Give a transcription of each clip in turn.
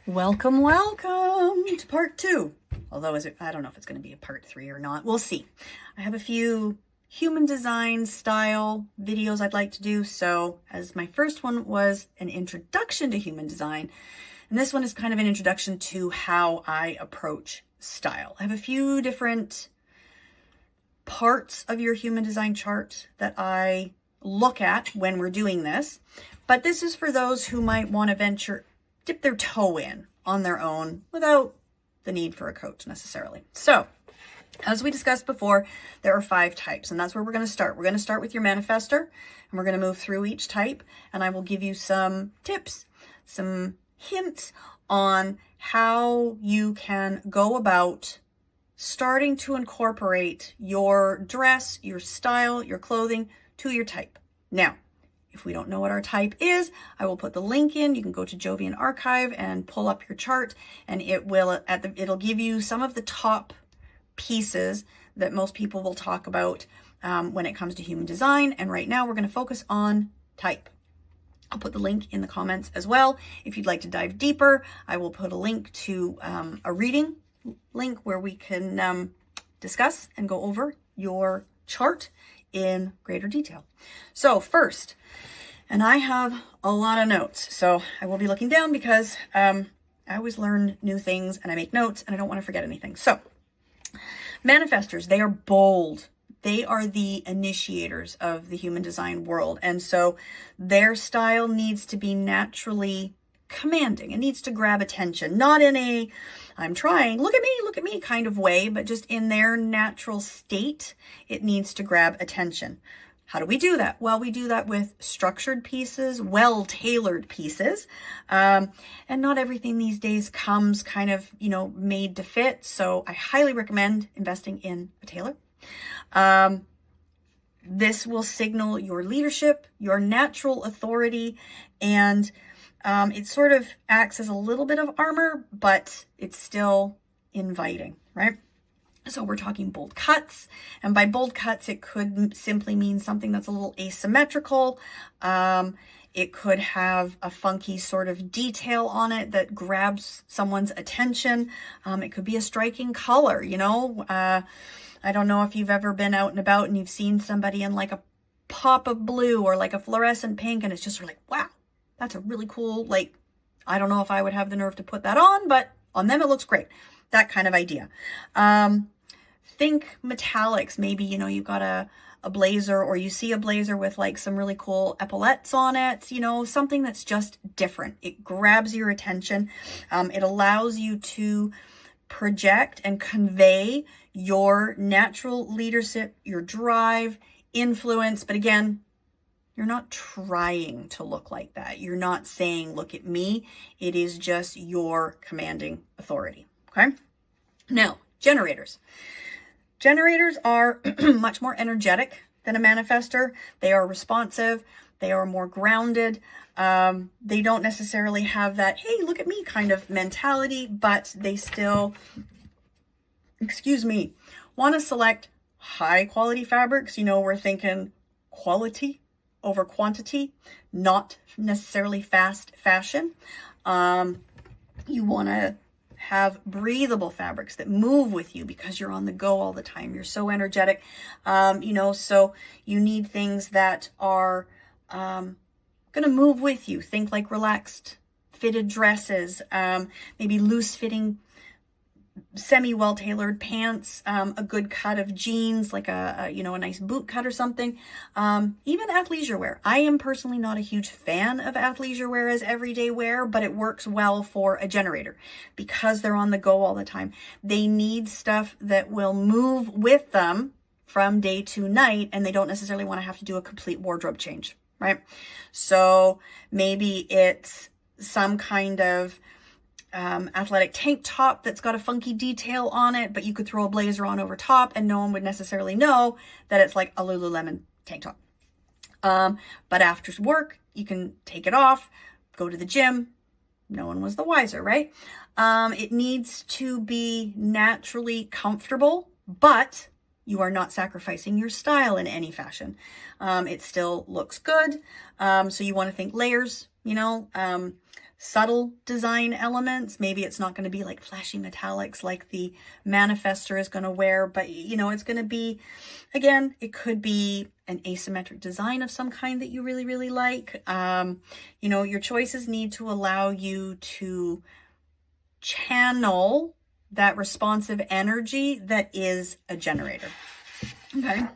Welcome, welcome to part 2. Although, I don't know if it's going to be a part 3 or not. We'll see. I have a few human design style videos I'd like to do. So, as my first one was an introduction to human design, and this one is kind of an introduction to how I approach style. I have a few different parts of your human design chart that I look at when we're doing this. But this is for those who might want to dip their toe in on their own without the need for a coach necessarily. So, as we discussed before, there are 5 types, and that's where we're going to start. We're going to start with your manifestor, and we're going to move through each type, and I will give you some tips, some hints on how you can go about starting to incorporate your dress, your style, your clothing to your type. Now, if we don't know what our type is, I will put the link in. You can go to Jovian Archive and pull up your chart, and it'll give you some of the top pieces that most people will talk about when it comes to human design. And right now we're going to focus on type. I'll put the link in the comments as well. If you'd like to dive deeper, I will put a link to a reading link where we can discuss and go over your chart in greater detail. So first, and I have a lot of notes, so I will be looking down because I always learn new things and I make notes and I don't want to forget anything. So manifestors, they are bold. They are the initiators of the human design world. And so their style needs to be naturally commanding. It needs to grab attention, not in a I'm trying, look at me kind of way, but just in their natural state, it needs to grab attention. How do we do that? Well, we do that with structured pieces, well-tailored pieces. And not everything these days comes kind of, made to fit. So I highly recommend investing in a tailor. This will signal your leadership, your natural authority, and it sort of acts as a little bit of armor, but it's still inviting, right? So we're talking bold cuts, and by bold cuts, it could simply mean something that's a little asymmetrical. It could have a funky sort of detail on it that grabs someone's attention. It could be a striking color, I don't know if you've ever been out and about and you've seen somebody in like a pop of blue or like a fluorescent pink, and it's just sort of like, wow, that's a really cool, I don't know if I would have the nerve to put that on, but on them it looks great. That kind of idea. Think metallics. Maybe, you've got a blazer, or you see a blazer with like some really cool epaulettes on it, something that's just different. It grabs your attention. It allows you to project and convey your natural leadership, your drive, influence. But again, you're not trying to look like that. You're not saying, look at me. It is just your commanding authority. Okay. Now, generators. Generators are much more energetic than a manifestor. They are responsive. They are more grounded. They don't necessarily have that, hey, look at me kind of mentality, but they still, want to select high quality fabrics. We're thinking quality over quantity, not necessarily fast fashion. You want to have breathable fabrics that move with you because you're on the go all the time. You're so energetic. So you need things that are going to move with you. Think like relaxed fitted dresses, maybe loose fitting, semi-well-tailored pants, a good cut of jeans, like a nice boot cut or something. Even athleisure wear. I am personally not a huge fan of athleisure wear as everyday wear, but it works well for a generator because they're on the go all the time. They need stuff that will move with them from day to night, and they don't necessarily want to have to do a complete wardrobe change, right? So maybe it's some kind of athletic tank top that's got a funky detail on it, but you could throw a blazer on over top and no one would necessarily know that it's like a Lululemon tank top. But after work, you can take it off, go to the gym. No one was the wiser, right? It needs to be naturally comfortable, but you are not sacrificing your style in any fashion. It still looks good. So you want to think layers, you know, subtle design elements. Maybe it's not going to be like flashy metallics like the manifester is going to wear, but you know, it's going to be, again, it could be an asymmetric design of some kind that you really, really like. You know, your choices need to allow you to channel that responsive energy that is a generator. Okay.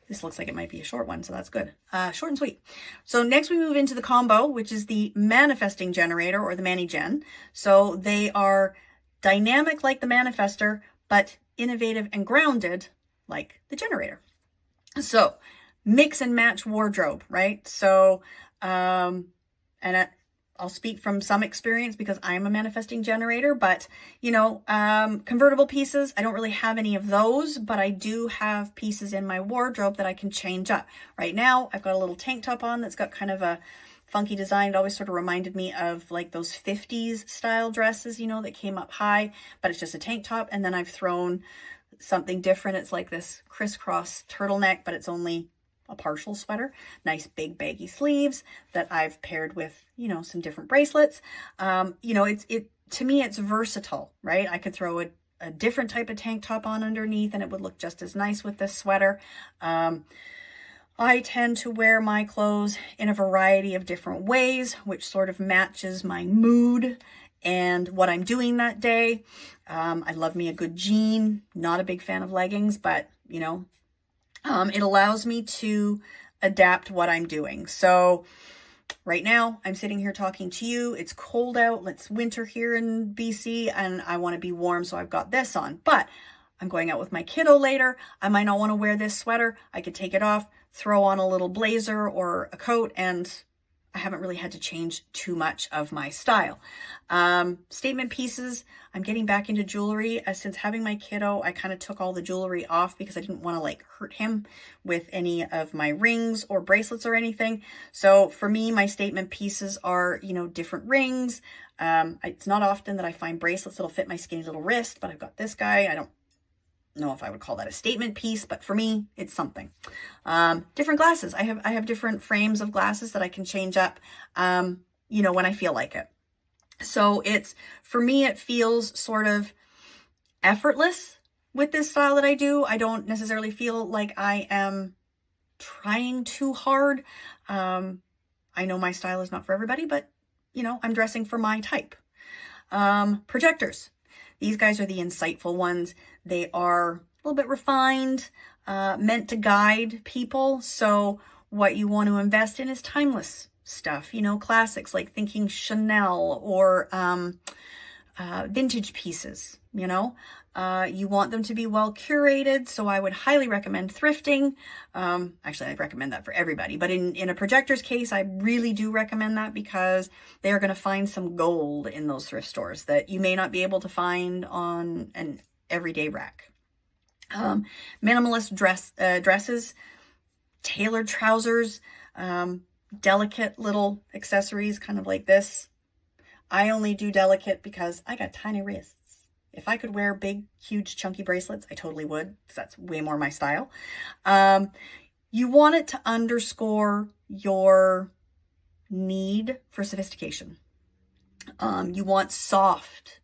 This looks like it might be a short one, so that's good. Short and sweet. So next we move into the combo, which is the manifesting generator, or the Mani-Gen. So they are dynamic like the manifester, but innovative and grounded like the generator. So mix and match wardrobe, right? So, I'll speak from some experience because I'm a manifesting generator, but you know, convertible pieces, I don't really have any of those, but I do have pieces in my wardrobe that I can change up. Right now, I've got a little tank top on that's got kind of a funky design. It always sort of reminded me of like those 50s style dresses, you know, that came up high, but it's just a tank top. And then I've thrown something different. It's like this crisscross turtleneck, but it's only a partial sweater, nice big baggy sleeves that I've paired with, you know, some different bracelets. You know, to me, it's versatile, right? I could throw a different type of tank top on underneath and it would look just as nice with this sweater. I tend to wear my clothes in a variety of different ways, which sort of matches my mood and what I'm doing that day. I love me a good jean, not a big fan of leggings, but you know, it allows me to adapt what I'm doing. So right now I'm sitting here talking to you. It's cold out. It's winter here in BC and I want to be warm. So I've got this on, but I'm going out with my kiddo later. I might not want to wear this sweater. I could take it off, throw on a little blazer or a coat, and I haven't really had to change too much of my style. Statement pieces, I'm getting back into jewelry. Since having my kiddo, I kind of took all the jewelry off because I didn't want to like hurt him with any of my rings or bracelets or anything. So for me, my statement pieces are, you know, different rings. It's not often that I find bracelets that'll fit my skinny little wrist, but I've got this guy. I don't know if I would call that a statement piece, but for me, it's something. Different glasses. I have different frames of glasses that I can change up, you know, when I feel like it. So for me, it feels sort of effortless with this style that I do. I don't necessarily feel like I am trying too hard. I know my style is not for everybody, but you know, I'm dressing for my type. Projectors. These guys are the insightful ones. They are a little bit refined, meant to guide people. So what you want to invest in is timeless stuff, you know, classics like thinking Chanel or vintage pieces, you know. You want them to be well curated, so I would highly recommend thrifting. Actually, I'd recommend that for everybody, but in a projector's case, I really do recommend that because they are going to find some gold in those thrift stores that you may not be able to find on an everyday rack. Minimalist dresses, tailored trousers, delicate little accessories, kind of like this. I only do delicate because I got tiny wrists. If I could wear big, huge, chunky bracelets, I totally would, because that's way more my style. You want it to underscore your need for sophistication. You want soft,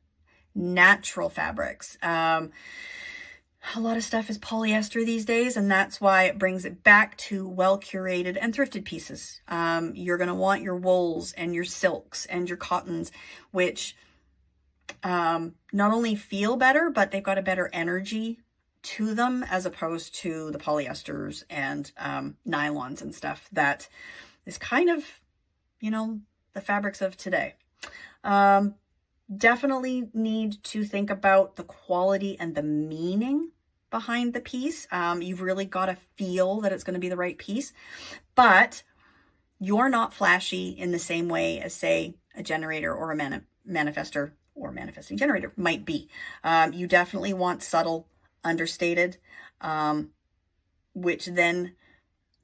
natural fabrics. A lot of stuff is polyester these days, and that's why it brings it back to well-curated and thrifted pieces. You're going to want your wools and your silks and your cottons, which not only feel better, but they've got a better energy to them as opposed to the polyesters and nylons and stuff that is kind of, you know, the fabrics of today. Definitely need to think about the quality and the meaning behind the piece. You've really got to feel that it's going to be the right piece, but you're not flashy in the same way as, say, a generator or a manifester or manifesting generator might be. You definitely want subtle, understated, which then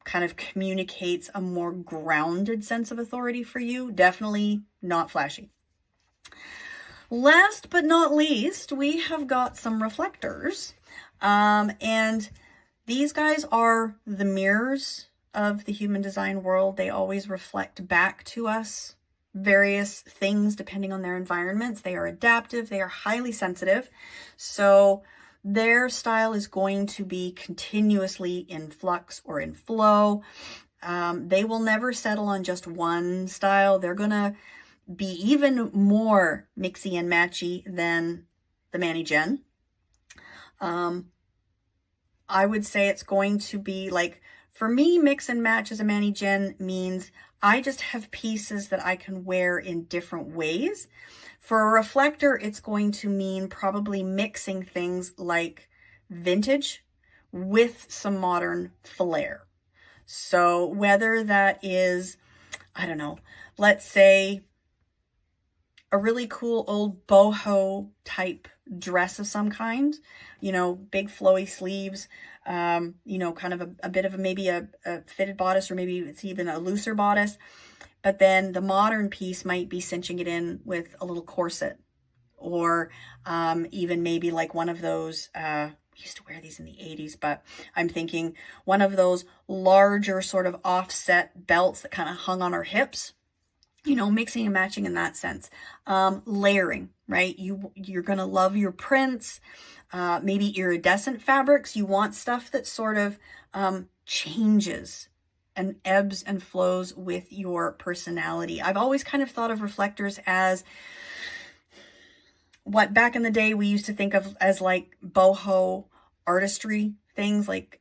kind of communicates a more grounded sense of authority for you. Definitely not flashy. Last but not least, we have got some reflectors. And these guys are the mirrors of the human design world, they always reflect back to us various things depending on their environments. They are adaptive, they are highly sensitive. So their style is going to be continuously in flux or in flow. They will never settle on just one style. They're going to be even more mixy and matchy than the Manny Gen. I would say it's going to be like, for me, mix and match as a Manny Gen means I just have pieces that I can wear in different ways. For a reflector, it's going to mean probably mixing things like vintage with some modern flair. So whether that is, I don't know, let's say a really cool old boho type dress of some kind, you know, big flowy sleeves, you know, kind of a bit of maybe a fitted bodice, or maybe it's even a looser bodice. But then the modern piece might be cinching it in with a little corset, or even maybe like one of those, we used to wear these in the 80s, but I'm thinking one of those larger sort of offset belts that kind of hung on our hips. You know, mixing and matching in that sense. Layering, right? You're going to love your prints, maybe iridescent fabrics. You want stuff that sort of changes and ebbs and flows with your personality. I've always kind of thought of reflectors as what back in the day we used to think of as like boho artistry things. Like,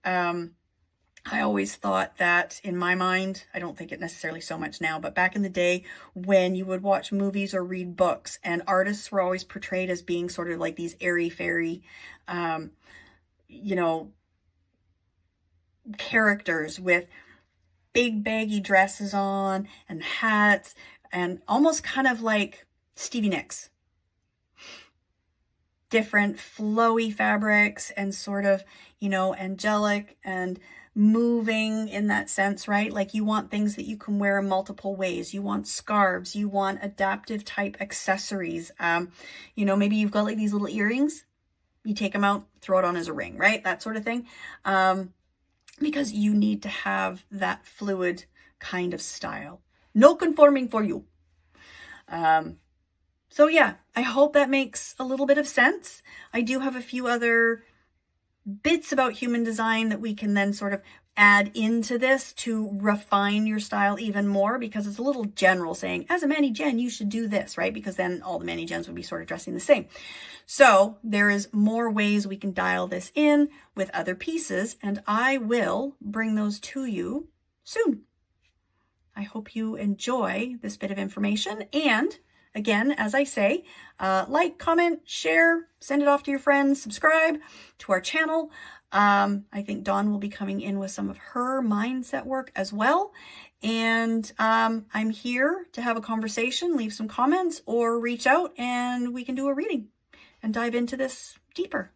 I always thought that in my mind, I don't think it necessarily so much now, but back in the day when you would watch movies or read books, and artists were always portrayed as being sort of like these airy-fairy, you know, characters with big baggy dresses on and hats, and almost kind of like Stevie Nicks. Different flowy fabrics and sort of, you know, angelic and moving in that sense, right? Like you want things that you can wear in multiple ways. You want scarves, you want adaptive type accessories. You know, maybe you've got like these little earrings, you take them out, throw it on as a ring, right? That sort of thing. Because you need to have that fluid kind of style. No conforming for you. So yeah, I hope that makes a little bit of sense. I do have a few other bits about human design that we can then sort of add into this to refine your style even more, because it's a little general saying, as a Manny Gen, you should do this, right? Because then all the Manny Gens would be sort of dressing the same. So there is more ways we can dial this in with other pieces, and I will bring those to you soon. I hope you enjoy this bit of information, and again, as I say, like, comment, share, send it off to your friends, subscribe to our channel. I think Dawn will be coming in with some of her mindset work as well. And I'm here to have a conversation, leave some comments, or reach out and we can do a reading and dive into this deeper.